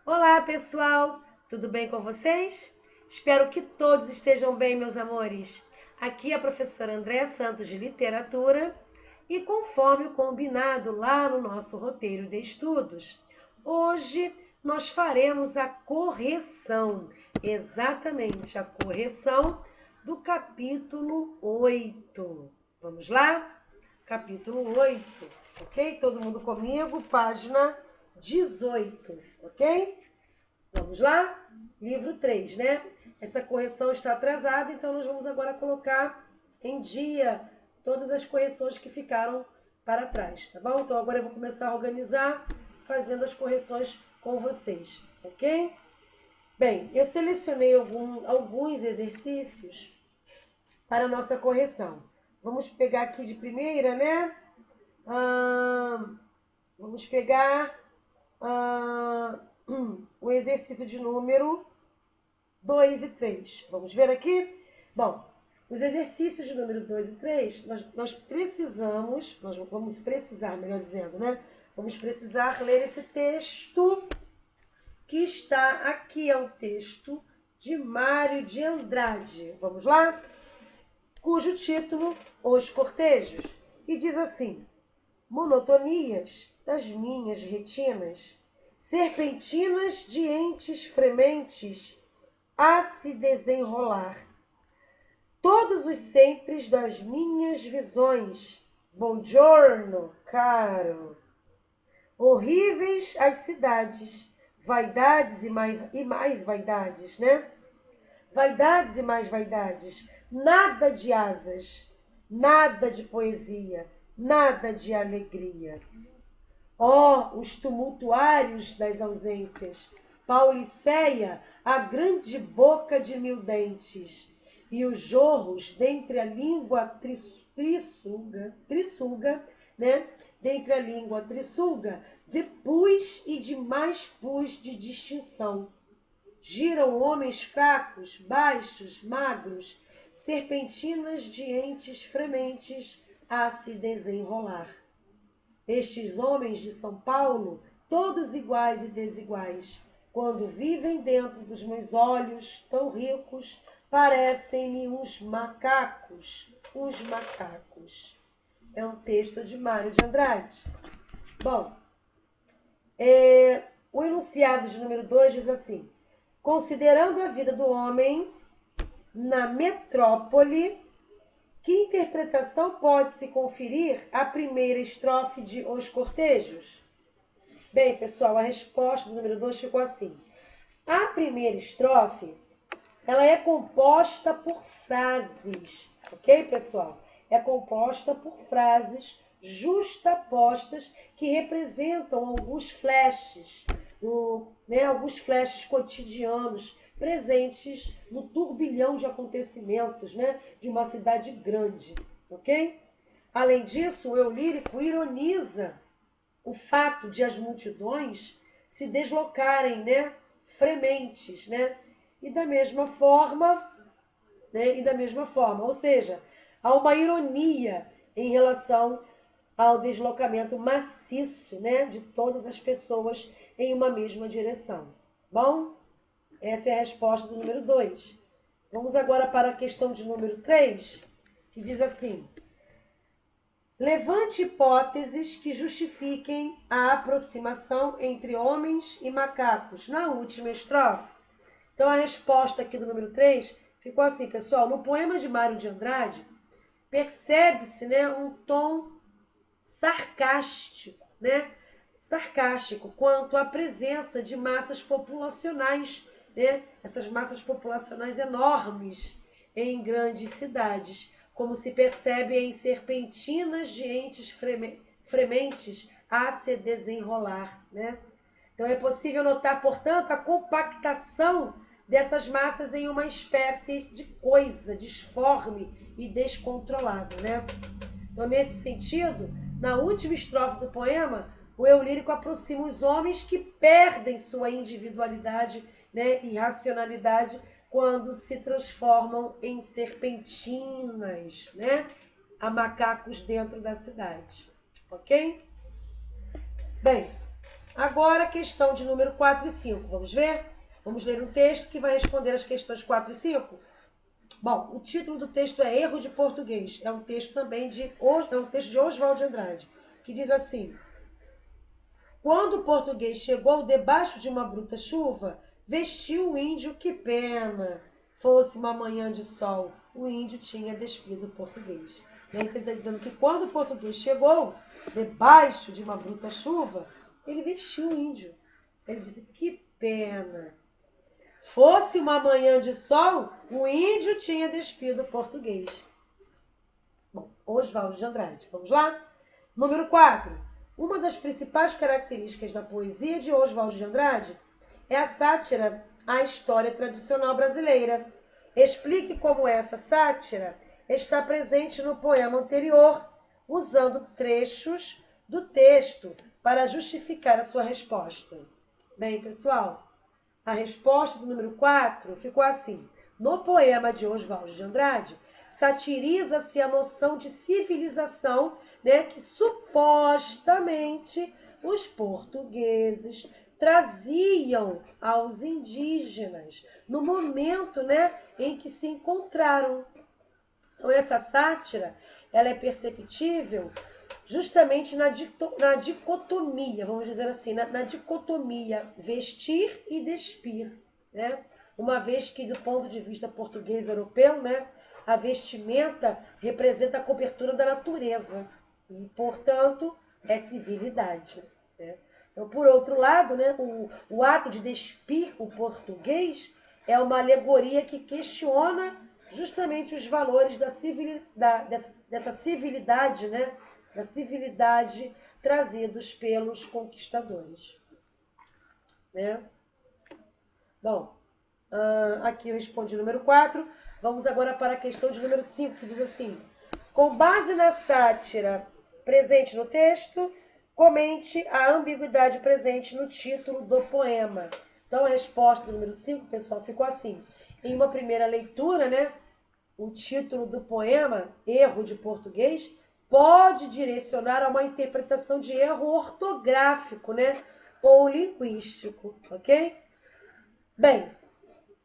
Olá, pessoal! Tudo bem com vocês? Espero que todos estejam bem, meus amores. Aqui é a professora Andréa Santos de Literatura e conforme o combinado lá no nosso roteiro de estudos, hoje nós faremos a correção, exatamente a correção do capítulo 8. Vamos lá? Capítulo 8, ok? Todo mundo comigo? Página 18, ok? Vamos lá? Livro 3, né? Essa correção está atrasada, então nós vamos agora colocar em dia todas as correções que ficaram para trás, tá bom? Então agora eu vou começar a organizar, fazendo as correções com vocês, ok? Bem, eu selecionei alguns exercícios para a nossa correção. Vamos pegar aqui de primeira, né? Vamos pegar o exercício de número 2 e 3. Vamos ver aqui? Bom, os exercícios de número 2 e 3, nós vamos precisar, melhor dizendo, né? Vamos precisar ler esse texto que está aqui, é um texto de Mário de Andrade. Vamos lá? Cujo título, Os Cortejos, e diz assim: monotonias das minhas retinas, serpentinas de entes frementes a se desenrolar. Todos os sempre das minhas visões, buongiorno, caro. Horríveis as cidades, vaidades e mais vaidades, né? Vaidades e mais vaidades, nada de asas, nada de poesia, nada de alegria. Ó, os tumultuários das ausências, Pauliceia, a grande boca de mil dentes, e os jorros dentre a língua trissuga, né? Dentre a língua trissuga, de pus e de mais pus de distinção. Giram homens fracos, baixos, magros, serpentinas de entes frementes a se desenrolar. Estes homens de São Paulo, todos iguais e desiguais, quando vivem dentro dos meus olhos tão ricos, parecem-me uns macacos, uns macacos. É um texto de Mário de Andrade. Bom, o enunciado de número 2 diz assim: considerando a vida do homem na metrópole, que interpretação pode-se conferir à primeira estrofe de Os Cortejos? Bem, pessoal, a resposta do número 2 ficou assim. A primeira estrofe, ela é composta por frases, ok, pessoal? É composta por frases justapostas que representam alguns flashes, alguns flashes cotidianos presentes no turbilhão de acontecimentos, né, de uma cidade grande, ok? Além disso, o eu lírico ironiza o fato de as multidões se deslocarem, né, frementes, né, e da mesma forma, ou seja, há uma ironia em relação ao deslocamento maciço, né, de todas as pessoas em uma mesma direção. Bom, essa é a resposta do número 2. Vamos agora para a questão de número 3, que diz assim: levante hipóteses que justifiquem a aproximação entre homens e macacos na última estrofe. Então, a resposta aqui do número 3 ficou assim, pessoal. No poema de Mário de Andrade, percebe-se, né, um tom sarcástico, né? Sarcástico quanto à presença de massas populacionais, né? Essas massas populacionais enormes em grandes cidades, como se percebe em serpentinas de entes frementes a se desenrolar, né? Então é possível notar, portanto, a compactação dessas massas em uma espécie de coisa disforme e descontrolada, né? Então, nesse sentido, na última estrofe do poema, o eu lírico aproxima os homens que perdem sua individualidade, né, e racionalidade quando se transformam em serpentinas, né, a macacos dentro da cidade. Ok? Bem, Agora a questão de número 4 e 5. Vamos ver? Vamos ler um texto que vai responder as questões 4 e 5. Bom, o título do texto é Erro de Português. É um texto também de Oswald de Andrade, que diz assim: quando o português chegou debaixo de uma bruta chuva, vestiu o índio, que pena. Fosse uma manhã de sol, o índio tinha despido o português. Então ele está dizendo que quando o português chegou debaixo de uma bruta chuva, ele vestiu o índio. Ele disse, que pena. Fosse uma manhã de sol, o índio tinha despido o português. Bom, Oswald de Andrade. Vamos lá? Número 4. Uma das principais características da poesia de Oswald de Andrade é a sátira à história tradicional brasileira. Explique como essa sátira está presente no poema anterior, usando trechos do texto para justificar a sua resposta. Bem, pessoal, a resposta do número 4 ficou assim. No poema de Oswald de Andrade, satiriza-se a noção de civilização, né, que supostamente os portugueses traziam aos indígenas no momento, né, em que se encontraram. Então essa sátira, ela é perceptível justamente na dicotomia, vamos dizer assim, na dicotomia vestir e despir, né? Uma vez que do ponto de vista português europeu, né, a vestimenta representa a cobertura da natureza e, portanto, é civilidade, né? Então, por outro lado, né, o ato de despir o português é uma alegoria que questiona justamente os valores dessa civilidade, né, da civilidade trazidos pelos conquistadores, né? Bom, aqui eu respondi o número 4. Vamos agora para a questão de número 5, que diz assim: com base na sátira presente no texto, comente a ambiguidade presente no título do poema. Então a resposta do número 5, pessoal, ficou assim. Em uma primeira leitura, né, o título do poema, Erro de Português, pode direcionar a uma interpretação de erro ortográfico, né, ou linguístico, ok? Bem,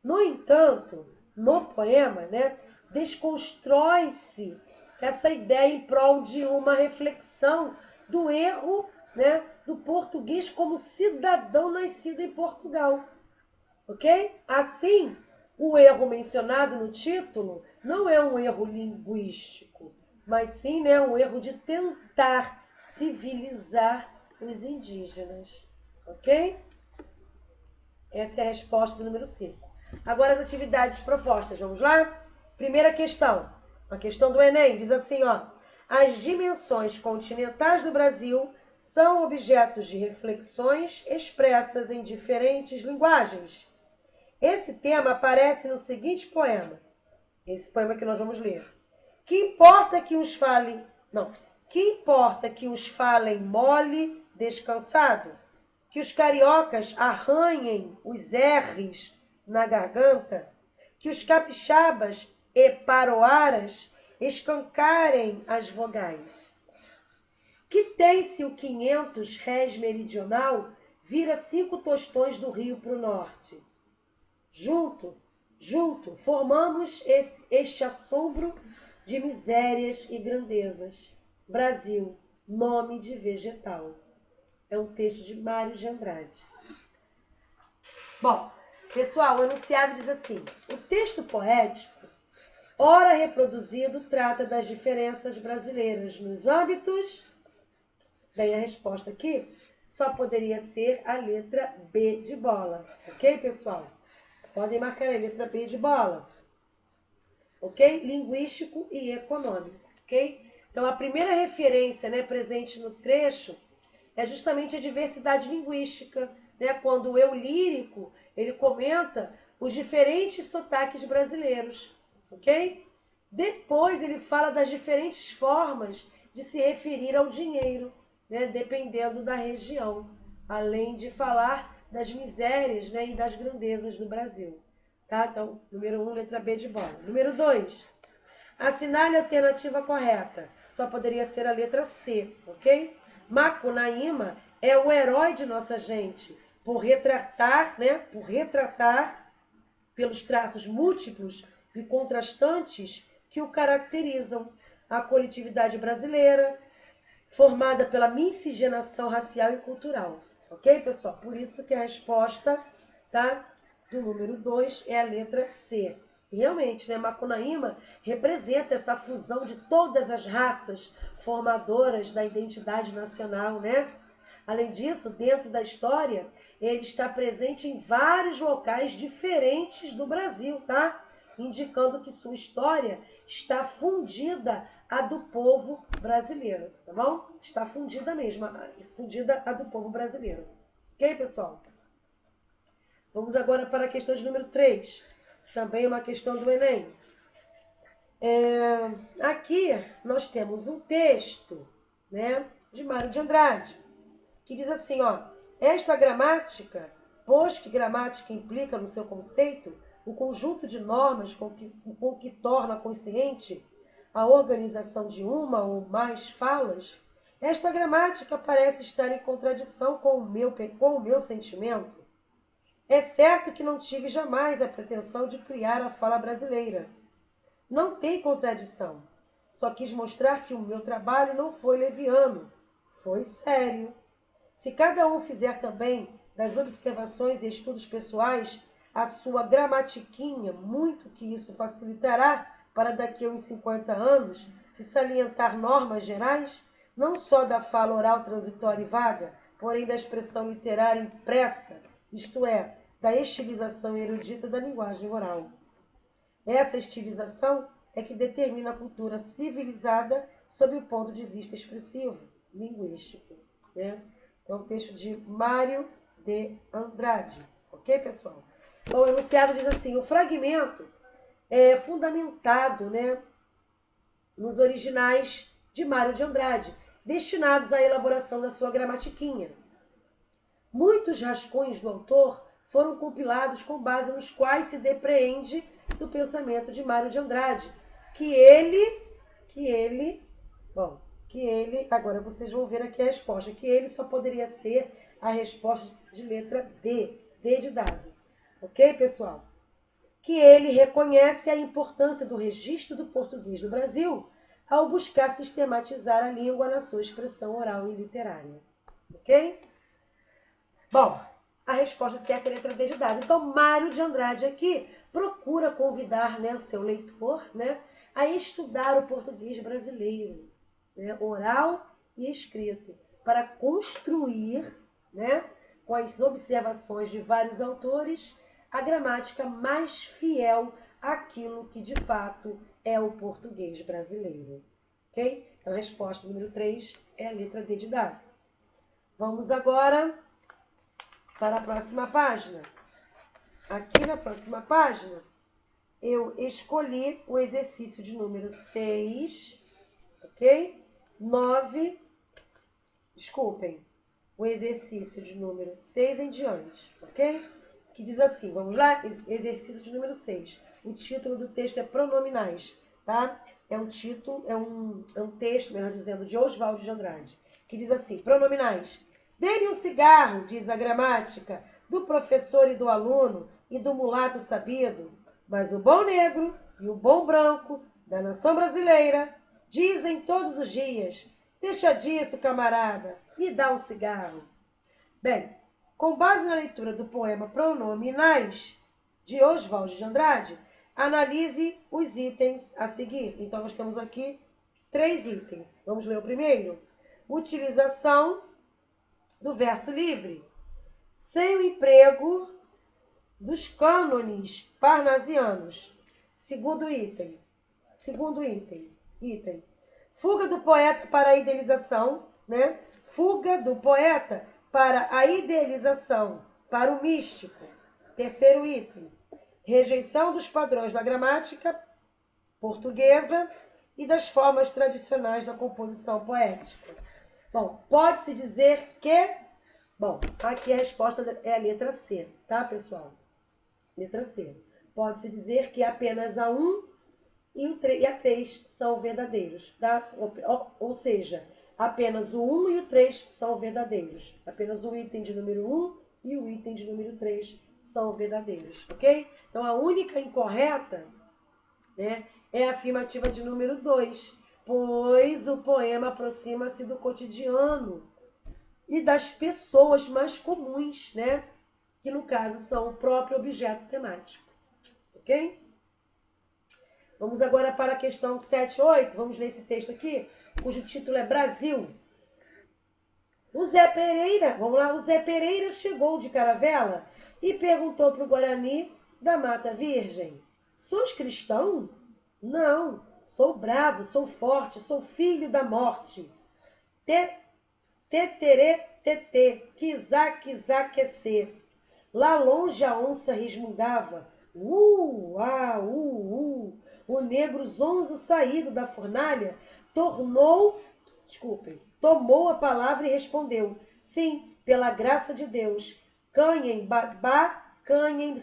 no entanto, no poema, né, desconstrói-se essa ideia em prol de uma reflexão do erro, né, do português como cidadão nascido em Portugal, ok? Assim, o erro mencionado no título não é um erro linguístico, mas sim, né, um erro de tentar civilizar os indígenas, ok? Essa é a resposta do número 5. Agora as atividades propostas, vamos lá? Primeira questão, a questão do Enem, diz assim, ó: as dimensões continentais do Brasil são objetos de reflexões expressas em diferentes linguagens. Esse tema aparece no seguinte poema, esse poema que nós vamos ler. Que importa que uns falem... Não. Que importa que uns falem mole, descansado? Que os cariocas arranhem os R's na garganta? Que os capixabas e paroaras escancarem as vogais? Que tem-se o 500 réis meridional, vira 5 tostões do rio para o norte. Junto, formamos este assombro de misérias e grandezas. Brasil, nome de vegetal. É um texto de Mário de Andrade. Bom, pessoal, o enunciado diz assim: o texto poético, ora reproduzido, trata das diferenças brasileiras nos âmbitos. Bem, a resposta aqui só poderia ser a letra B de bola. Ok, pessoal? Podem marcar a letra B de bola. Ok? Linguístico e econômico. Ok? Então, a primeira referência, né, presente no trecho é justamente a diversidade linguística, né? Quando o eu lírico, ele comenta os diferentes sotaques brasileiros. Ok? Depois, ele fala das diferentes formas de se referir ao dinheiro, né, dependendo da região. Além de falar das misérias, né, e das grandezas do Brasil. Tá? Então, número 1, letra B de bola. Número 2, assinale a alternativa correta. Só poderia ser a letra C, ok? Macunaíma é o herói de nossa gente, por retratar, né? Por retratar pelos traços múltiplos e contrastantes que o caracterizam a coletividade brasileira, formada pela miscigenação racial e cultural. Ok, pessoal? Por isso que a resposta, tá, do número 2 é a letra C. E realmente, né, Macunaíma representa essa fusão de todas as raças formadoras da identidade nacional, né? Além disso, dentro da história, ele está presente em vários locais diferentes do Brasil, tá? Indicando que sua história está fundida à do povo brasileiro, tá bom? Está fundida mesmo, fundida à do povo brasileiro. Ok, pessoal? Vamos agora para a questão de número 3. Também uma questão do Enem. Aqui nós temos um texto, né, de Mário de Andrade, que diz assim, ó, esta gramática, pois que gramática implica no seu conceito o conjunto de normas com que torna consciente a organização de uma ou mais falas, esta gramática parece estar em contradição com o meu sentimento. É certo que não tive jamais a pretensão de criar a fala brasileira. Não tem contradição. Só quis mostrar que o meu trabalho não foi leviano, foi sério. Se cada um fizer também das observações e estudos pessoais a sua gramatiquinha, muito que isso facilitará para daqui a uns 50 anos se salientar normas gerais, não só da fala oral transitória e vaga, porém da expressão literária impressa, isto é, da estilização erudita da linguagem oral. Essa estilização é que determina a cultura civilizada sob o ponto de vista expressivo, linguístico, né? Então, o texto de Mário de Andrade. Ok, pessoal? Bom, o enunciado diz assim, o fragmento é fundamentado, né, nos originais de Mário de Andrade, destinados à elaboração da sua gramatiquinha. Muitos rascunhos do autor foram compilados com base nos quais se depreende do pensamento de Mário de Andrade, que ele, agora vocês vão ver aqui a resposta, que ele só poderia ser a resposta de letra D, D de dado. Ok, pessoal? Que ele reconhece a importância do registro do português no Brasil ao buscar sistematizar a língua na sua expressão oral e literária. Ok? Bom, a resposta certa é a letra D de dado. Então, Mário de Andrade aqui procura convidar, né, o seu leitor, né, a estudar o português brasileiro, né, oral e escrito, para construir, né, com as observações de vários autores, a gramática mais fiel àquilo que de fato é o português brasileiro. Ok? Então, a resposta número 3 é a letra D de dado. Vamos agora para a próxima página. Aqui na próxima página, eu escolhi o exercício de número 6, ok? 9, desculpem, o exercício de número 6 em diante, ok? Que diz assim, vamos lá? Exercício de número 6. O título do texto é Pronominais, tá? É um texto, melhor dizendo, de Oswaldo de Andrade, que diz assim, pronominais. Dê-me um cigarro, diz a gramática, do professor e do aluno e do mulato sabido, mas o bom negro e o bom branco da nação brasileira dizem todos os dias, deixa disso, camarada, me dá um cigarro. Bem, com base na leitura do poema Pronominais, de Oswaldo de Andrade, analise os itens a seguir. Então, nós temos aqui 3 itens. Vamos ler o primeiro? Utilização do verso livre. Sem o emprego dos cânones parnasianos. Segundo item. Fuga do poeta para a idealização, né? Fuga do poeta para a idealização, para o místico. Terceiro item. Rejeição dos padrões da gramática portuguesa e das formas tradicionais da composição poética. Bom, pode-se dizer que... Bom, aqui a resposta é a letra C, tá, pessoal? Letra C. Pode-se dizer que apenas a 1 e a 3 são verdadeiros, tá? Ou seja, Apenas o 1 e o 3 são verdadeiros. Apenas o item de número 1 e o item de número 3 são verdadeiros, ok? Então, a única incorreta, né, é a afirmativa de número 2, pois o poema aproxima-se do cotidiano e das pessoas mais comuns, né, que no caso são o próprio objeto temático, ok? Vamos agora para a questão 7 e 8, vamos ler esse texto aqui, cujo título é Brasil. O Zé Pereira, vamos lá, o Zé Pereira chegou de caravela e perguntou para o Guarani da Mata Virgem: sois cristão? Não, sou bravo, sou forte, sou filho da morte. Teterê, tetê, quizá, quizá, quecer. Lá longe a onça resmungava. O negro zonzo saído da fornalha tomou a palavra e respondeu: sim, pela graça de Deus. Canhem, babá, canhem,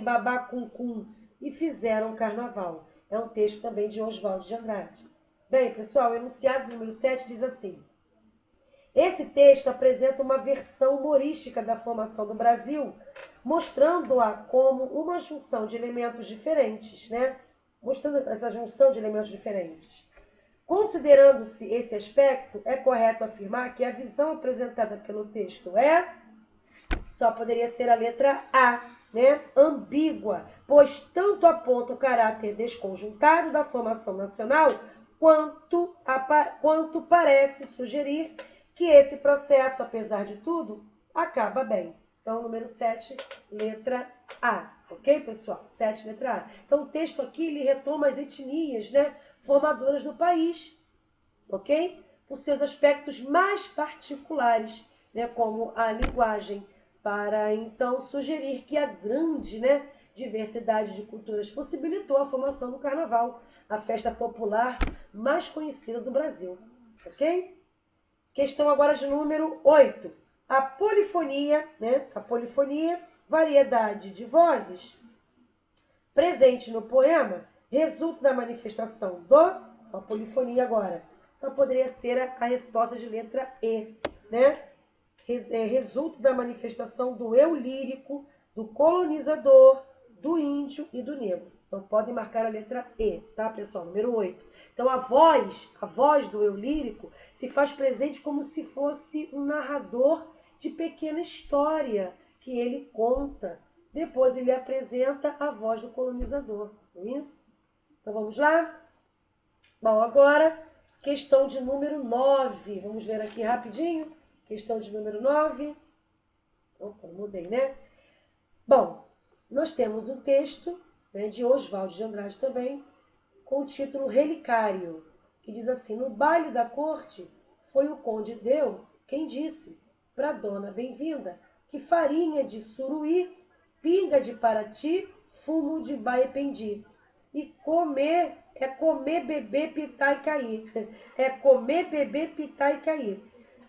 babá, cum. E fizeram carnaval. É um texto também de Oswaldo de Andrade. Bem, pessoal, o enunciado número 7 diz assim: esse texto apresenta uma versão humorística da formação do Brasil, mostrando-a como uma junção de elementos diferentes, né? Mostrando essa junção de elementos diferentes. Considerando-se esse aspecto, é correto afirmar que a visão apresentada pelo texto só poderia ser a letra A, né? Ambígua, pois tanto aponta o caráter desconjuntado da formação nacional, quanto parece sugerir que esse processo, apesar de tudo, acaba bem. Então, número 7, letra A. Ok, pessoal? 7, letra A. Então, o texto aqui, ele retoma as etnias, né, formadoras do país, ok? Por seus aspectos mais particulares, né, como a linguagem, para, então, sugerir que a grande, né, diversidade de culturas possibilitou a formação do Carnaval, a festa popular mais conhecida do Brasil, ok? Questão agora de número 8. A polifonia, né? A polifonia, variedade de vozes, presente no poema, resulta da manifestação a polifonia agora. Só poderia ser a resposta de letra E, né? Resulta da manifestação do eu lírico, do colonizador, do índio e do negro. Então, podem marcar a letra E, tá, pessoal? Número 8. Então, a voz do eu lírico se faz presente como se fosse um narrador de pequena história que ele conta. Depois, ele apresenta a voz do colonizador. Não é isso? Então, vamos lá? Bom, agora, questão de número 9. Vamos ver aqui rapidinho. Questão de número 9. Opa, mudei, né? Bom, nós temos um texto, né, de Oswaldo de Andrade também, com o título Relicário, que diz assim: no baile da corte foi o conde Deu quem disse pra dona bem-vinda que farinha de suruí, pinga de Paraty, fumo de Baependi. E comer é comer, beber, pitar e cair. É comer, beber, pitar e cair.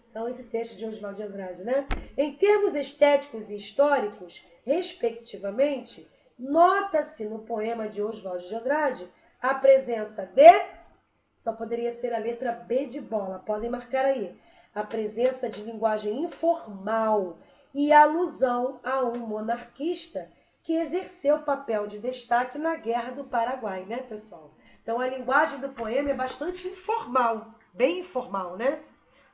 Então, esse texto de Oswaldo de Andrade, né? Em termos estéticos e históricos, respectivamente, nota-se no poema de Oswaldo de Andrade a presença só poderia ser a letra B de bola, podem marcar aí, a presença de linguagem informal e alusão a um monarquista que exerceu papel de destaque na Guerra do Paraguai, né, pessoal? Então, a linguagem do poema é bastante informal, bem informal, né?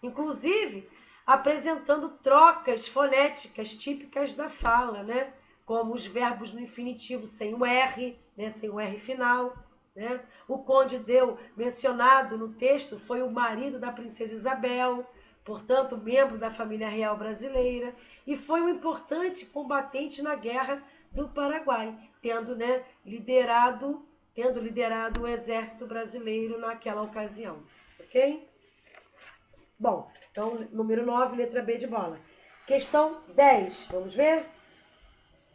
Inclusive, apresentando trocas fonéticas típicas da fala, né? Como os verbos no infinitivo sem o R, né? Sem o R final. Né? O conde Deu, mencionado no texto, foi o marido da princesa Isabel, portanto, membro da família real brasileira, e foi um importante combatente na Guerra do Paraguai, tendo liderado o exército brasileiro naquela ocasião. Ok? Bom, então, número 9, letra B de bola. Questão 10, vamos ver?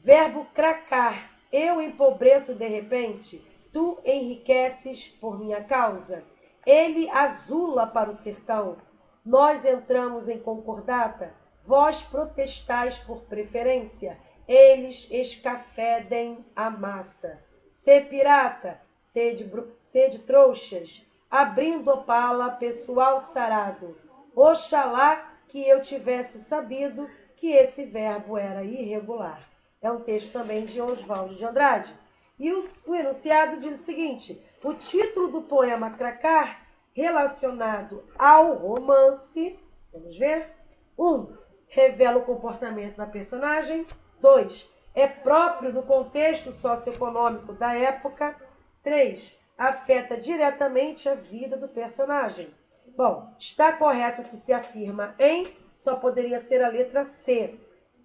Verbo cracar. Eu empobreço de repente, tu enriqueces por minha causa. Ele azula para o sertão. Nós entramos em concordata. Vós protestais por preferência. Eles escafedem a massa. Sê pirata, sede trouxas. abrindo opala, pessoal sarado. Oxalá que eu tivesse sabido que esse verbo era irregular. É um texto também de Oswaldo de Andrade. E o enunciado diz o seguinte: o título do poema Cracar, relacionado ao romance, vamos ver? 1. Revela o comportamento da personagem. 2. É próprio do contexto socioeconômico da época. 3. Afeta diretamente a vida do personagem. Bom, está correto que se afirma em, só poderia ser a letra C.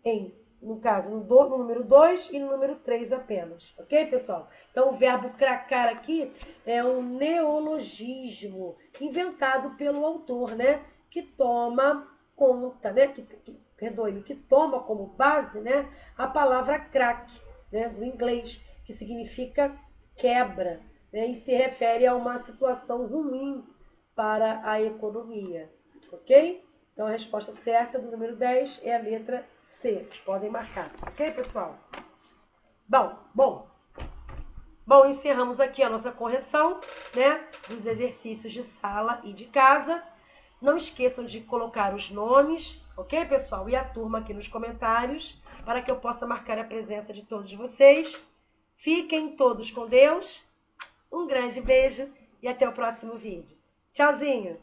Em, no caso, no número 2 e no número 3 apenas. Ok, pessoal? Então, o verbo cracar aqui é um neologismo inventado pelo autor, né? Que toma conta, né? Que toma como base, né? A palavra crack, né? No inglês, que significa quebra, né? E se refere a uma situação ruim para a economia, ok? Então, a resposta certa do número 10 é a letra C. Podem marcar, ok, pessoal? Bom, encerramos aqui a nossa correção, né, dos exercícios de sala e de casa. Não esqueçam de colocar os nomes, ok, pessoal? E a turma aqui nos comentários, para que eu possa marcar a presença de todos vocês. Fiquem todos com Deus. Um grande beijo e até o próximo vídeo. Tchauzinho!